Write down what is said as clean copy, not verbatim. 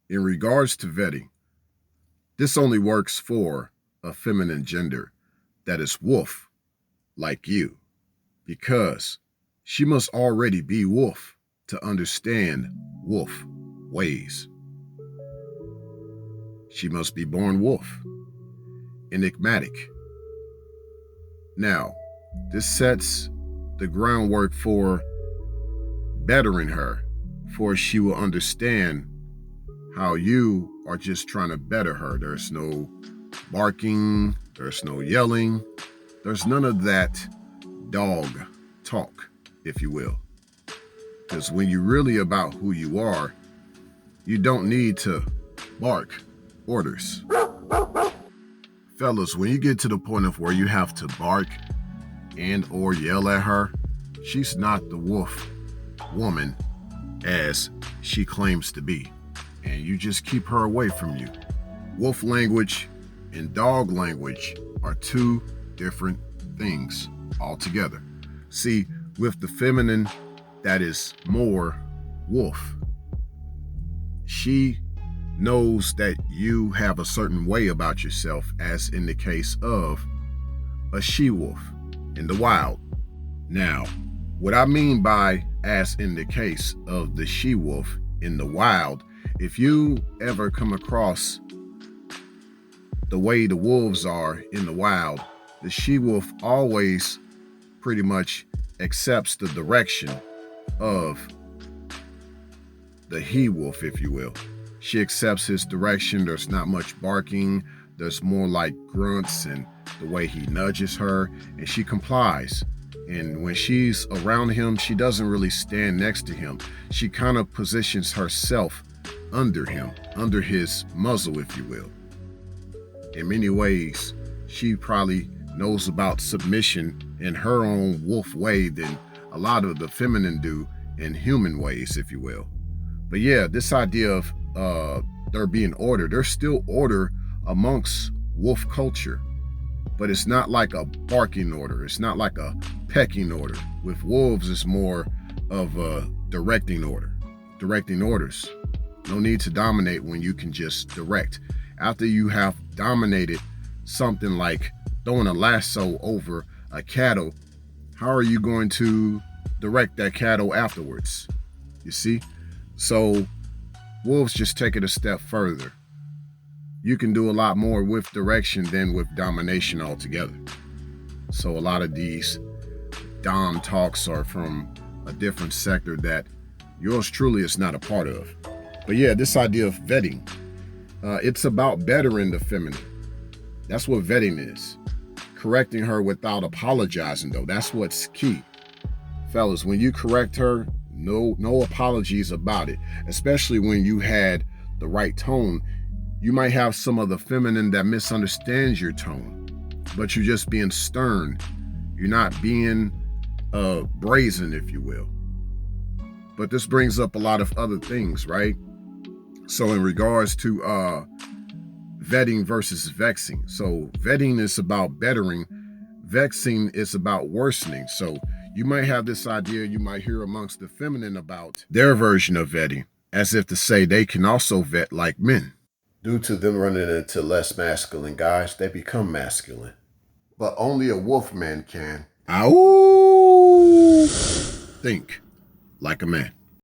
In regards to vetting, this only works for a feminine gender that is wolf like you, because she must already be wolf to understand wolf ways. She must be born wolf, enigmatic. Now, this sets the groundwork for bettering her, for she will understand how you are just trying to better her. There's no barking, there's no yelling, there's none of that dog talk, if you will. Because when you're really about who you are, you don't need to bark orders. Fellas, when you get to the point of where you have to bark and or yell at her, she's not the wolf woman as she claims to be. And you just keep her away from you. Wolf language and dog language are two different things altogether. See, with the feminine that is more wolf, she knows that you have a certain way about yourself, as in the case of a she-wolf in the wild. Now, what I mean by as in the case of the she-wolf in the wild, if you ever come across the way the wolves are in the wild, the she-wolf always pretty much accepts the direction of the he-wolf, if you will. She accepts his direction. There's not much barking. There's more like grunts and the way he nudges her, and she complies. And when she's around him, she doesn't really stand next to him. She kind of positions herself under him, under his muzzle, if you will. In many ways, she probably knows about submission in her own wolf way than a lot of the feminine do in human ways, if you will. But yeah, this idea of there being order, there's still order amongst wolf culture, but it's not like a barking order. It's not like a pecking order. With wolves, it's more of a directing order, directing orders. No need to dominate when you can just direct. After you have dominated something like throwing a lasso over a cattle, how are you going to direct that cattle afterwards? You see? So wolves just take it a step further. You can do a lot more with direction than with domination altogether. So a lot of these dom talks are from a different sector that yours truly is not a part of. But yeah, this idea of vetting, it's about bettering the feminine. That's what vetting is. Correcting her without apologizing, though. That's what's key. Fellas, when you correct her, no apologies about it, especially when you had the right tone. You might have some of the feminine that misunderstands your tone, but you're just being stern. You're not being brazen, if you will. But this brings up a lot of other things, right? So in regards to vetting versus vexing. So vetting is about bettering. Vexing is about worsening. So you might have this idea, you might hear amongst the feminine about their version of vetting, as if to say they can also vet like men. Due to them running into less masculine guys, they become masculine. But only a wolf man can. Ow! Think like a man.